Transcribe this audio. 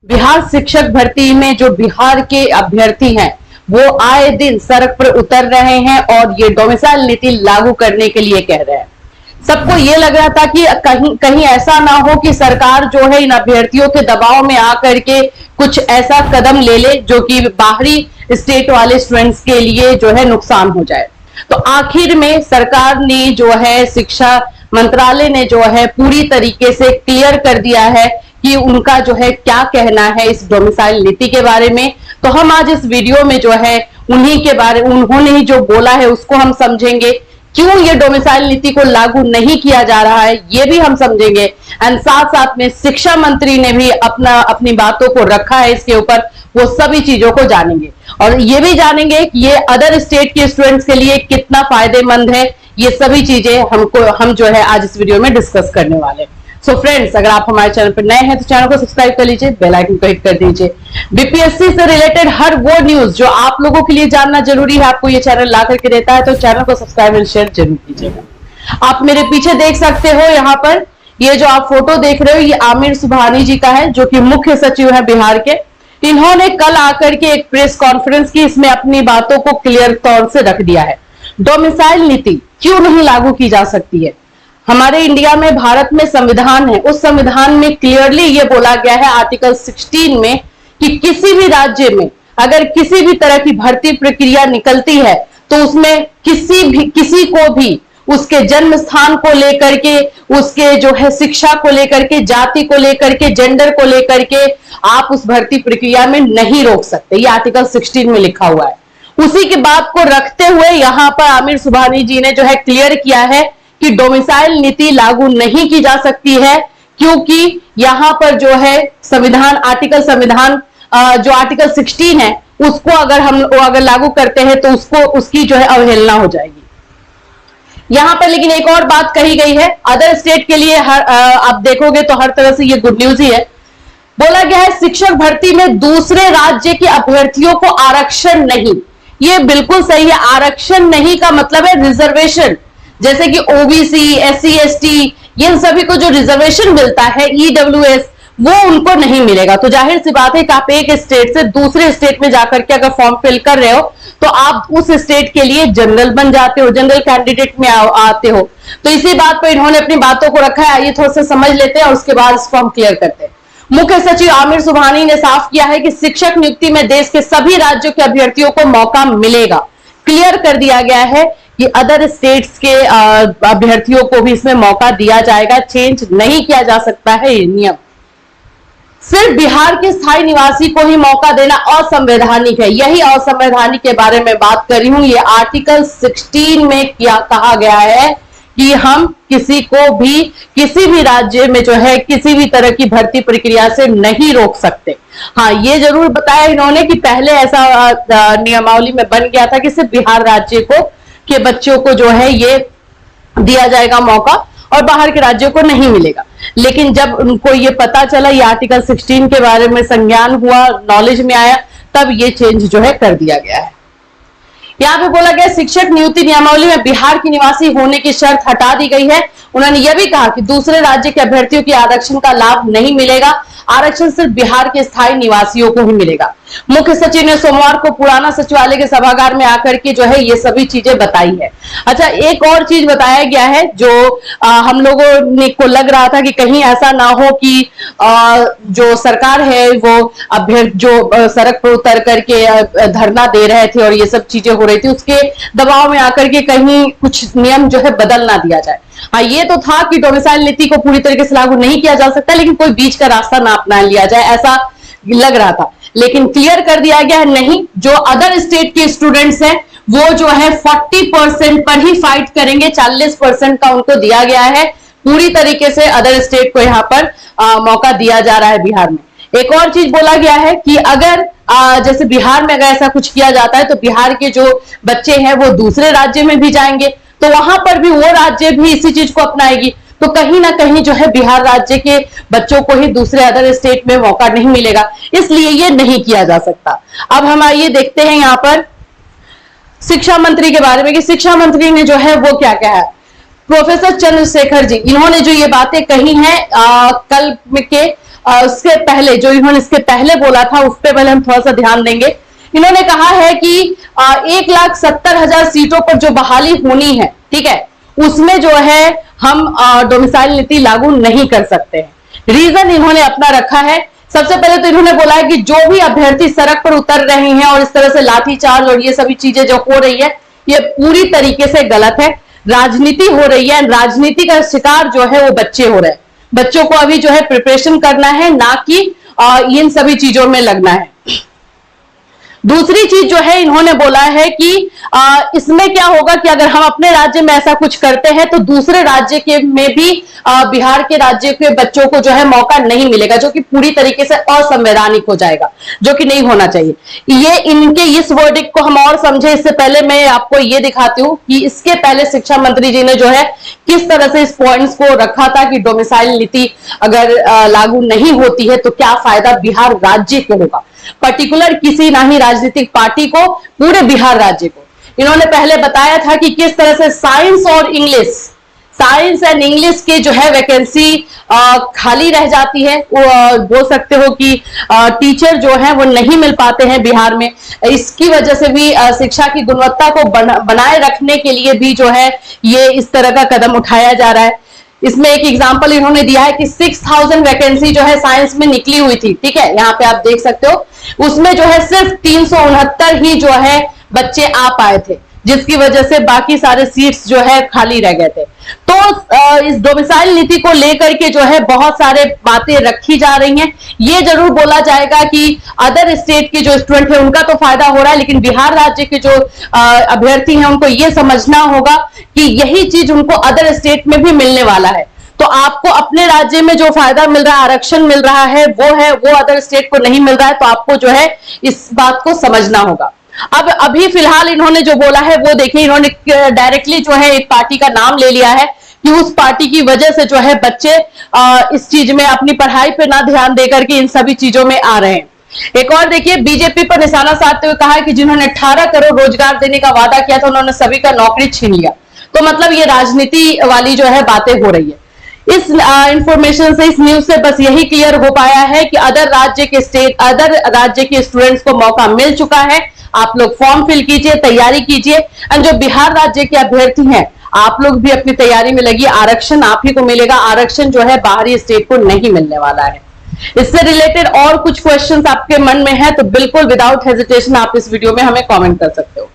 बिहार शिक्षक भर्ती में जो बिहार के अभ्यर्थी हैं वो आए दिन सड़क पर उतर रहे हैं और ये डोमिसाइल नीति लागू करने के लिए कह रहे हैं। सबको ये लग रहा था कि कहीं कहीं ऐसा ना हो कि सरकार जो है इन अभ्यर्थियों के दबाव में आकर के कुछ ऐसा कदम ले ले जो कि बाहरी स्टेट वाले स्टूडेंट्स के लिए जो है नुकसान हो जाए। तो आखिर में सरकार ने जो है, शिक्षा मंत्रालय ने जो है पूरी तरीके से क्लियर कर दिया है कि उनका जो है क्या कहना है इस डोमिसाइल नीति के बारे में। तो हम आज इस वीडियो में जो है उन्होंने ही जो बोला है उसको हम समझेंगे, क्यों ये डोमिसाइल नीति को लागू नहीं किया जा रहा है ये भी हम समझेंगे, एंड साथ साथ में शिक्षा मंत्री ने भी अपनी बातों को रखा है इसके ऊपर, वो सभी चीजों को जानेंगे और ये भी जानेंगे कि ये अदर स्टेट के स्टूडेंट्स के लिए कितना फायदेमंद है। ये सभी चीजें हम जो है आज इस वीडियो में डिस्कस करने वाले हैं। सो फ्रेंड्स, अगर आप हमारे चैनल पर नए हैं तो चैनल को सब्सक्राइब कर लीजिए, बेल आइकन को हिट कर दीजिए। बीपीएससी से रिलेटेड हर वो न्यूज जो आप लोगों के लिए जानना जरूरी है आपको ये चैनल ला करके देता है, तो चैनल को सब्सक्राइब एंड शेयर जरूर कीजिएगा। आप मेरे पीछे देख सकते हो, यहाँ पर ये जो आप फोटो देख रहे हो ये आमिर सुबहानी जी का है जो कि मुख्य सचिव है बिहार के। इन्होंने कल आकर के एक प्रेस कॉन्फ्रेंस की, इसमें अपनी बातों को क्लियर तौर से रख दिया है। डोमिसाइल नीति क्यों नहीं लागू की जा सकती है? हमारे इंडिया में, भारत में संविधान है, उस संविधान में क्लियरली ये बोला गया है आर्टिकल 16 में कि किसी भी राज्य में अगर किसी भी तरह की भर्ती प्रक्रिया निकलती है तो उसमें किसी को भी उसके जन्म स्थान को लेकर के, उसके जो है शिक्षा को लेकर के, जाति को लेकर के, जेंडर को लेकर के आप उस भर्ती प्रक्रिया में नहीं रोक सकते। ये आर्टिकल 16 में लिखा हुआ है। उसी की बात को रखते हुए यहाँ पर आमिर सुबहानी जी ने जो है क्लियर किया है कि डोमिसाइल नीति लागू नहीं की जा सकती है, क्योंकि यहाँ पर जो है संविधान जो आर्टिकल 16 है उसको अगर लागू करते हैं तो उसकी जो है अवहेलना हो जाएगी। यहाँ पर लेकिन एक और बात कही गई है अदर स्टेट के लिए, आप देखोगे तो हर तरह से ये गुड न्यूज ही है। बोला गया है शिक्षक भर्ती में दूसरे राज्य के अभ्यर्थियों को आरक्षण नहीं। ये बिल्कुल सही है। आरक्षण नहीं का मतलब है रिजर्वेशन, जैसे कि ओबीसी, एससी, एसटी, इन सभी को जो रिजर्वेशन मिलता है, ईडब्ल्यूएस, वो उनको नहीं मिलेगा। तो जाहिर सी बात है कि आप एक स्टेट से दूसरे स्टेट में जाकर के अगर फॉर्म फिल कर रहे हो तो आप उस स्टेट के लिए जनरल बन जाते हो, जनरल कैंडिडेट में आते हो। तो इसी बात पर इन्होंने अपनी बातों को रखा है। आइए थोड़ा सा समझ लेते हैं और उसके बाद इस फॉर्म क्लियर करते हैं। मुख्य सचिव आमिर सुबहानी ने साफ किया है कि शिक्षक नियुक्ति में देश के सभी राज्यों के अभ्यर्थियों को मौका मिलेगा। क्लियर कर दिया गया है कि अदर स्टेट्स के अभ्यर्थियों को भी इसमें मौका दिया जाएगा। चेंज नहीं किया जा सकता है ये नियम। सिर्फ बिहार के स्थायी निवासी को ही मौका देना असंवैधानिक है। यही असंवैधानिक के बारे में बात कर रही हूं। ये आर्टिकल 16 में कहा गया है कि हम किसी को भी किसी भी राज्य में जो है किसी भी तरह की भर्ती प्रक्रिया से नहीं रोक सकते। हाँ, ये जरूर बताया इन्होंने कि पहले ऐसा नियमावली में बन गया था कि सिर्फ बिहार राज्य के बच्चों को जो है ये दिया जाएगा मौका और बाहर के राज्यों को नहीं मिलेगा। लेकिन जब उनको ये पता चला, ये आर्टिकल 16 के बारे में संज्ञान हुआ, नॉलेज में आया, तब ये चेंज जो है कर दिया गया है। यहाँ पे बोला गया शिक्षक नियुक्ति नियमावली में बिहार की निवासी होने की शर्त हटा दी गई है। उन्होंने यह भी कहा कि दूसरे राज्य के अभ्यर्थियों के आरक्षण का लाभ नहीं मिलेगा। आरक्षण सिर्फ बिहार के स्थायी निवासियों को ही मिलेगा। मुख्य सचिव ने सोमवार को पुराना सचिवालय के सभागार में आकर के जो है ये सभी चीजें बताई है। अच्छा, एक और चीज बताया गया है जो हम लोगों को लग रहा था कि कहीं ऐसा ना हो कि जो सरकार है वो अभ्यर्थी जो सड़क पर उतर करके धरना दे रहे थे और ये सब चीजें हो रही थी, उसके दबाव में आकर के कहीं कुछ नियम जो है बदल ना दिया जाए। हाँ, ये तो था कि डोमिसाइल नीति को पूरी तरीके से लागू नहीं किया जा सकता, लेकिन कोई बीच का रास्ता ना अपना लिया जाए, ऐसा लग रहा था। लेकिन क्लियर कर दिया गया है नहीं, जो अदर स्टेट के स्टूडेंट्स हैं वो जो है 40% पर ही फाइट करेंगे। 40% का उनको दिया गया है। पूरी तरीके से अदर स्टेट को यहाँ पर मौका दिया जा रहा है बिहार में। एक और चीज बोला गया है कि अगर जैसे बिहार में अगर ऐसा कुछ किया जाता है तो बिहार के जो बच्चे हैं वो दूसरे राज्य में भी जाएंगे, तो वहां पर भी वो राज्य भी इसी चीज को अपनाएगी। तो कहीं ना कहीं जो है बिहार राज्य के बच्चों को ही दूसरे अदर स्टेट में मौका नहीं मिलेगा, इसलिए ये नहीं किया जा सकता। अब हम आइए देखते हैं यहाँ पर शिक्षा मंत्री के बारे में कि शिक्षा मंत्री ने जो है वो क्या कहा है। प्रोफेसर चंद्रशेखर जी, इन्होंने जो ये बातें कही हैं कल के उसके पहले जो इन्होंने इसके पहले बोला था उस पर पहले हम थोड़ा सा ध्यान देंगे। इन्होंने कहा है कि 1,70,000 सीटों पर जो बहाली होनी है, ठीक है, उसमें जो है हम डोमिसाइल नीति लागू नहीं कर सकते हैं। रीजन इन्होंने अपना रखा है, सबसे पहले तो इन्होंने बोला है कि जो भी अभ्यर्थी सड़क पर उतर रहे हैं और इस तरह से लाठीचार्ज और ये सभी चीजें जो हो रही है, ये पूरी तरीके से गलत है। राजनीति हो रही है, राजनीति का शिकार जो है वो बच्चे हो रहे हैं। बच्चों को अभी जो है प्रिपरेशन करना है, ना कि इन सभी चीजों में लगना है। दूसरी चीज जो है इन्होंने बोला है कि इसमें क्या होगा कि अगर हम अपने राज्य में ऐसा कुछ करते हैं तो दूसरे राज्य के में भी बिहार के राज्य के बच्चों को जो है मौका नहीं मिलेगा, जो कि पूरी तरीके से असंवैधानिक हो जाएगा, जो कि नहीं होना चाहिए। ये इनके इस वर्डिक्ट को हम और समझे इससे पहले मैं आपको ये दिखाती हूँ कि इसके पहले शिक्षा मंत्री जी ने जो है किस तरह से इस पॉइंट्स को रखा था कि डोमिसाइल नीति अगर लागू नहीं होती है तो क्या फायदा बिहार राज्य को होगा, पर्टिकुलर किसी ना ही राजनीतिक पार्टी को, पूरे बिहार राज्य को। इन्होंने पहले बताया था कि किस तरह से साइंस एंड इंग्लिश की जो है वैकेंसी खाली रह जाती है। बोल सकते हो कि टीचर जो है वो नहीं मिल पाते हैं बिहार में। इसकी वजह से भी शिक्षा की गुणवत्ता को बनाए रखने के लिए भी जो है ये इस तरह का कदम उठाया जा रहा है। इसमें एक एग्जांपल इन्होंने दिया है कि 6,000 वैकेंसी जो है साइंस में निकली हुई थी, ठीक है, यहाँ पे आप देख सकते हो, उसमें जो है सिर्फ 369 ही जो है बच्चे आ पाए थे, जिसकी वजह से बाकी सारे सीट्स जो है खाली रह गए थे। तो इस डोमिसाइल नीति को लेकर के जो है बहुत सारे बातें रखी जा रही हैं। ये जरूर बोला जाएगा कि अदर स्टेट के जो स्टूडेंट है उनका तो फायदा हो रहा है, लेकिन बिहार राज्य के जो अभ्यर्थी हैं उनको ये समझना होगा कि यही चीज उनको अदर स्टेट में भी मिलने वाला है। तो आपको अपने राज्य में जो फायदा मिल रहा है, आरक्षण मिल रहा है, वो अदर स्टेट को नहीं मिल रहा है। तो आपको जो है इस बात को समझना होगा। अब अभी फिलहाल इन्होंने जो बोला है वो देखिए, इन्होंने डायरेक्टली जो है एक पार्टी का नाम ले लिया है कि उस पार्टी की वजह से जो है बच्चे इस चीज में अपनी पढ़ाई पे ना ध्यान देकर के इन सभी चीजों में आ रहे हैं। एक और देखिए, बीजेपी पर निशाना साधते हुए कहा है कि जिन्होंने 18 करोड़ रोजगार देने का वादा किया था उन्होंने सभी का नौकरी छीन लिया। तो मतलब ये राजनीति वाली जो है बातें हो रही है। इस इंफॉर्मेशन से, इस न्यूज से बस यही क्लियर हो पाया है कि अदर राज्य के स्टूडेंट्स को मौका मिल चुका है। आप लोग फॉर्म फिल कीजिए, तैयारी कीजिए। और जो बिहार राज्य के अभ्यर्थी हैं, आप लोग भी अपनी तैयारी में लगी। आरक्षण आप ही को मिलेगा, आरक्षण जो है बाहरी स्टेट को नहीं मिलने वाला है। इससे रिलेटेड और कुछ क्वेश्चंस आपके मन में है तो बिल्कुल विदाउट हेजिटेशन आप इस वीडियो में हमें कमेंट कर सकते हो।